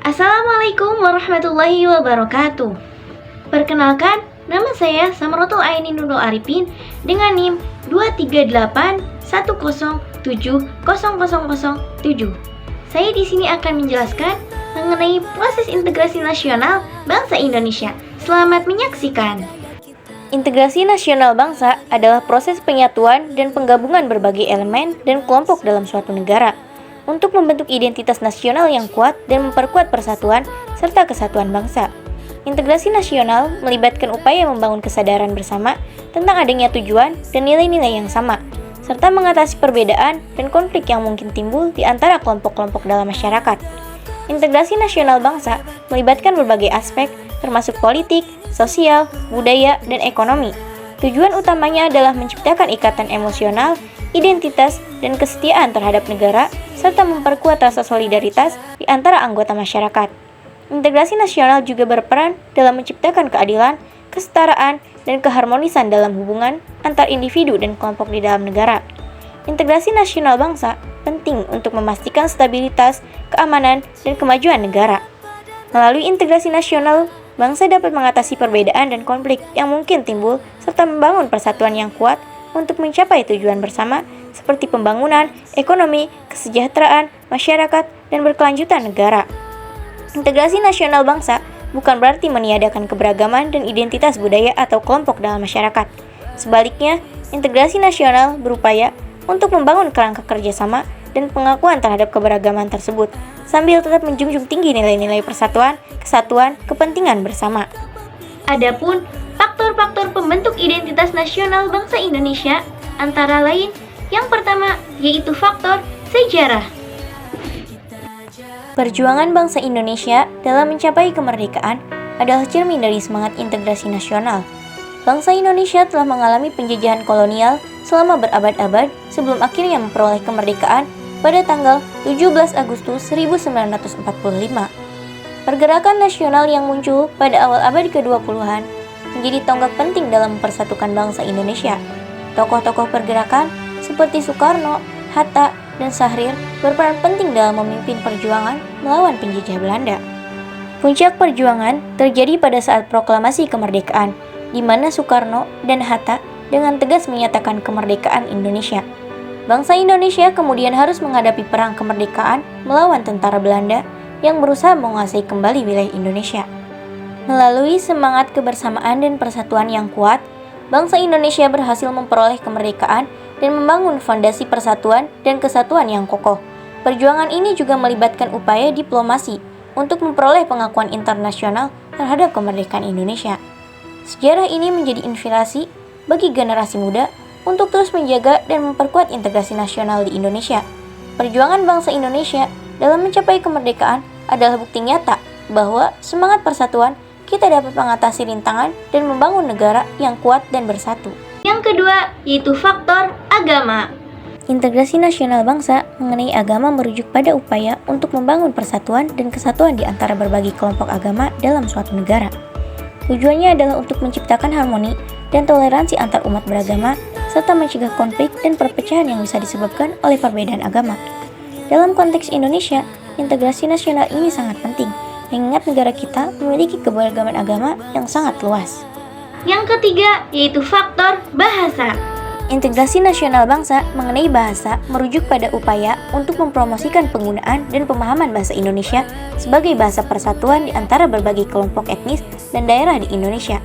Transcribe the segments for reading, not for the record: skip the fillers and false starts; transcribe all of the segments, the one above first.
Assalamualaikum warahmatullahi wabarakatuh. Perkenalkan, nama saya Samrotul Aini Nurul Arifin dengan NIM 23810700007. Saya di sini akan menjelaskan mengenai proses integrasi nasional bangsa Indonesia. Selamat menyaksikan. Integrasi nasional bangsa adalah proses penyatuan dan penggabungan berbagai elemen dan kelompok dalam suatu negara untuk membentuk identitas nasional yang kuat dan memperkuat persatuan serta kesatuan bangsa. Integrasi nasional melibatkan upaya membangun kesadaran bersama tentang adanya tujuan dan nilai-nilai yang sama, serta mengatasi perbedaan dan konflik yang mungkin timbul di antara kelompok-kelompok dalam masyarakat. Integrasi nasional bangsa melibatkan berbagai aspek, termasuk politik, sosial, budaya, dan ekonomi. Tujuan utamanya adalah menciptakan ikatan emosional, identitas, dan kesetiaan terhadap negara, serta memperkuat rasa solidaritas di antara anggota masyarakat. Integrasi nasional juga berperan dalam menciptakan keadilan, kesetaraan, dan keharmonisan dalam hubungan antar individu dan kelompok di dalam negara. Integrasi nasional bangsa penting untuk memastikan stabilitas, keamanan, dan kemajuan negara. Melalui integrasi nasional, bangsa dapat mengatasi perbedaan dan konflik yang mungkin timbul serta membangun persatuan yang kuat untuk mencapai tujuan bersama seperti pembangunan, ekonomi, kesejahteraan, masyarakat, dan berkelanjutan negara. Integrasi nasional bangsa bukan berarti meniadakan keberagaman dan identitas budaya atau kelompok dalam masyarakat. Sebaliknya, integrasi nasional berupaya untuk membangun kerangka kerjasama dan pengakuan terhadap keberagaman tersebut, sambil tetap menjunjung tinggi nilai-nilai persatuan, kesatuan, kepentingan bersama. Adapun faktor-faktor pembentuk identitas nasional bangsa Indonesia antara lain, yang pertama yaitu faktor sejarah. Perjuangan bangsa Indonesia dalam mencapai kemerdekaan adalah cermin dari semangat integrasi nasional. Bangsa Indonesia telah mengalami penjajahan kolonial selama berabad-abad sebelum akhirnya memperoleh kemerdekaan pada tanggal 17 Agustus 1945. Pergerakan nasional yang muncul pada awal abad ke-20-an menjadi tonggak penting dalam mempersatukan bangsa Indonesia. Tokoh-tokoh pergerakan seperti Soekarno, Hatta, dan Syahrir berperan penting dalam memimpin perjuangan melawan penjajah Belanda. Puncak perjuangan terjadi pada saat proklamasi kemerdekaan, di mana Soekarno dan Hatta dengan tegas menyatakan kemerdekaan Indonesia. Bangsa Indonesia kemudian harus menghadapi perang kemerdekaan melawan tentara Belanda yang berusaha menguasai kembali wilayah Indonesia. Melalui semangat kebersamaan dan persatuan yang kuat, bangsa Indonesia berhasil memperoleh kemerdekaan dan membangun fondasi persatuan dan kesatuan yang kokoh. Perjuangan ini juga melibatkan upaya diplomasi untuk memperoleh pengakuan internasional terhadap kemerdekaan Indonesia. Sejarah ini menjadi inspirasi bagi generasi muda untuk terus menjaga dan memperkuat integrasi nasional di Indonesia. Perjuangan bangsa Indonesia dalam mencapai kemerdekaan adalah bukti nyata bahwa semangat persatuan kita dapat mengatasi rintangan dan membangun negara yang kuat dan bersatu. Yang kedua, yaitu faktor agama. Integrasi nasional bangsa mengenai agama merujuk pada upaya untuk membangun persatuan dan kesatuan di antara berbagai kelompok agama dalam suatu negara. Tujuannya adalah untuk menciptakan harmoni dan toleransi antar umat beragama, serta mencegah konflik dan perpecahan yang bisa disebabkan oleh perbedaan agama. Dalam konteks Indonesia, integrasi nasional ini sangat penting, mengingat negara kita memiliki keberagaman agama yang sangat luas. Yang ketiga, yaitu faktor bahasa. Integrasi nasional bangsa mengenai bahasa merujuk pada upaya untuk mempromosikan penggunaan dan pemahaman bahasa Indonesia sebagai bahasa persatuan di antara berbagai kelompok etnis dan daerah di Indonesia.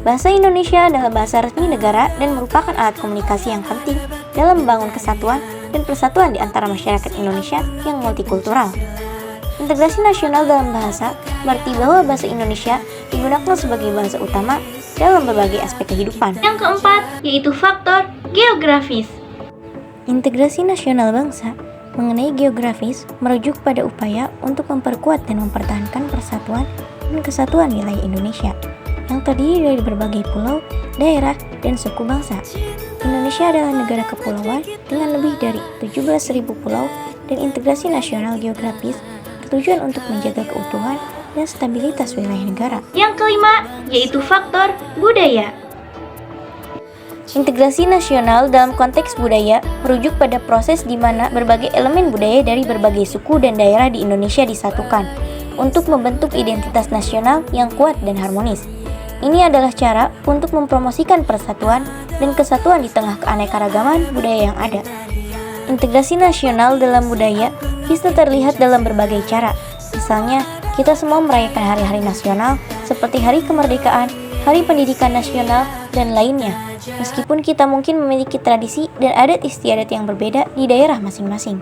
Bahasa Indonesia adalah bahasa resmi negara dan merupakan alat komunikasi yang penting dalam membangun kesatuan dan persatuan di antara masyarakat Indonesia yang multikultural. Integrasi nasional dalam bahasa berarti bahwa bahasa Indonesia digunakan sebagai bahasa utama dalam berbagai aspek kehidupan. Yang keempat, yaitu faktor geografis. Integrasi nasional bangsa mengenai geografis merujuk pada upaya untuk memperkuat dan mempertahankan persatuan dan kesatuan wilayah Indonesia yang terdiri dari berbagai pulau, daerah, dan suku bangsa. Indonesia adalah negara kepulauan dengan lebih dari 17.000 pulau, dan integrasi nasional geografis bertujuan untuk menjaga keutuhan dan stabilitas wilayah negara. Yang kelima, yaitu faktor budaya. Integrasi nasional dalam konteks budaya merujuk pada proses di mana berbagai elemen budaya dari berbagai suku dan daerah di Indonesia disatukan. untuk membentuk identitas nasional yang kuat dan harmonis. Ini adalah cara untuk mempromosikan persatuan dan kesatuan di tengah keanekaragaman budaya yang ada. Integrasi nasional dalam budaya bisa terlihat dalam berbagai cara. Misalnya, kita semua merayakan hari-hari nasional seperti Hari Kemerdekaan, Hari Pendidikan Nasional, dan lainnya. Meskipun kita mungkin memiliki tradisi dan adat istiadat yang berbeda di daerah masing-masing.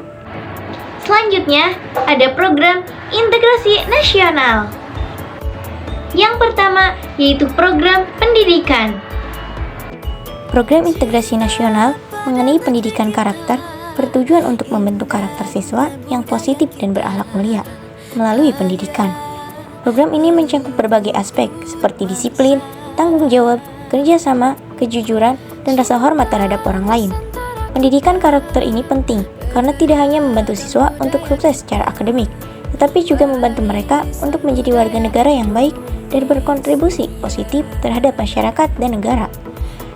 Selanjutnya, ada program integrasi nasional. Yang pertama, yaitu program pendidikan. Program integrasi nasional mengenai pendidikan karakter bertujuan untuk membentuk karakter siswa yang positif dan berakhlak mulia melalui pendidikan. Program ini mencakup berbagai aspek seperti disiplin, tanggung jawab, kerjasama, kejujuran, dan rasa hormat terhadap orang lain. Pendidikan karakter ini penting karena tidak hanya membantu siswa untuk sukses secara akademik, tetapi juga membantu mereka untuk menjadi warga negara yang baik dan berkontribusi positif terhadap masyarakat dan negara.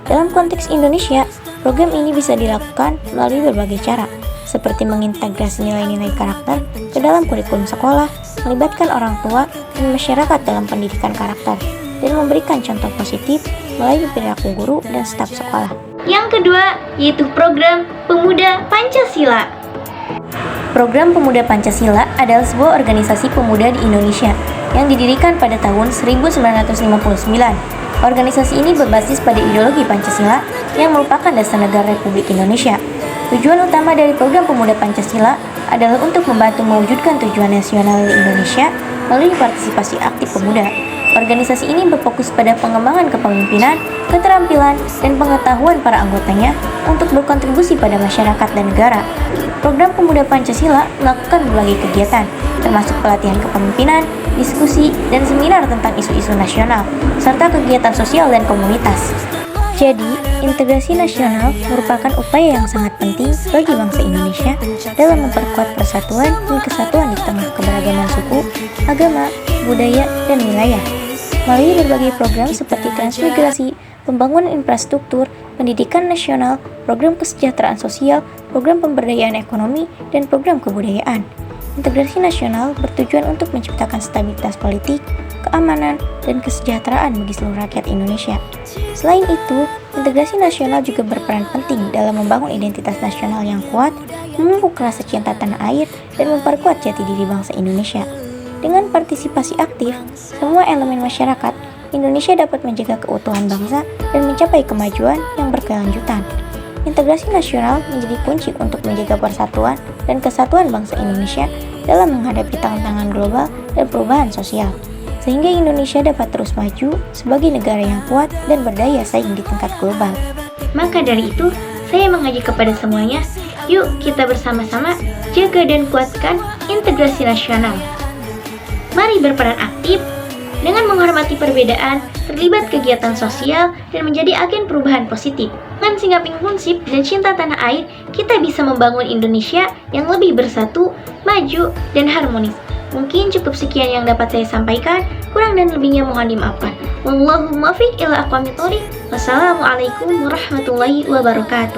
Dalam konteks Indonesia, program ini bisa dilakukan melalui berbagai cara, seperti mengintegrasi nilai-nilai karakter ke dalam kurikulum sekolah, melibatkan orang tua dan masyarakat dalam pendidikan karakter, dan memberikan contoh positif melalui perilaku guru dan staf sekolah. Yang kedua, yaitu program Pemuda Pancasila. Program Pemuda Pancasila adalah sebuah organisasi pemuda di Indonesia yang didirikan pada tahun 1959. Organisasi ini berbasis pada ideologi Pancasila yang merupakan dasar negara Republik Indonesia. Tujuan utama dari program Pemuda Pancasila adalah untuk membantu mewujudkan tujuan nasional Indonesia melalui partisipasi aktif pemuda. Organisasi ini berfokus pada pengembangan kepemimpinan, keterampilan, dan pengetahuan para anggotanya untuk berkontribusi pada masyarakat dan negara. Program Pemuda Pancasila melakukan berbagai kegiatan, termasuk pelatihan kepemimpinan, diskusi, dan seminar tentang isu-isu nasional, serta kegiatan sosial dan komunitas. Jadi, integrasi nasional merupakan upaya yang sangat penting bagi bangsa Indonesia dalam memperkuat persatuan dan kesatuan di tengah keberagaman suku, agama, budaya, dan wilayah. Melalui berbagai program seperti transmigrasi, pembangunan infrastruktur, pendidikan nasional, program kesejahteraan sosial, program pemberdayaan ekonomi, dan program kebudayaan. Integrasi nasional bertujuan untuk menciptakan stabilitas politik, keamanan, dan kesejahteraan bagi seluruh rakyat Indonesia. Selain itu, integrasi nasional juga berperan penting dalam membangun identitas nasional yang kuat, memupuk rasa cinta tanah air, dan memperkuat jati diri bangsa Indonesia. Dengan partisipasi aktif, semua elemen masyarakat, Indonesia dapat menjaga keutuhan bangsa dan mencapai kemajuan yang berkelanjutan. Integrasi nasional menjadi kunci untuk menjaga persatuan dan kesatuan bangsa Indonesia dalam menghadapi tantangan global dan perubahan sosial, sehingga Indonesia dapat terus maju sebagai negara yang kuat dan berdaya saing di tingkat global. Maka dari itu, saya mengajak kepada semuanya, yuk kita bersama-sama jaga dan kuatkan integrasi nasional. Mari berperan aktif dengan menghormati perbedaan, terlibat kegiatan sosial, dan menjadi agen perubahan positif. Dengan singaping prinsip dan cinta tanah air, kita bisa membangun Indonesia yang lebih bersatu, maju, dan harmonis. Mungkin cukup sekian yang dapat saya sampaikan, kurang dan lebihnya mohon dimaafkan. Wallahul muwaffiq ila aqwamit thoriq. Wassalamualaikum warahmatullahi wabarakatuh.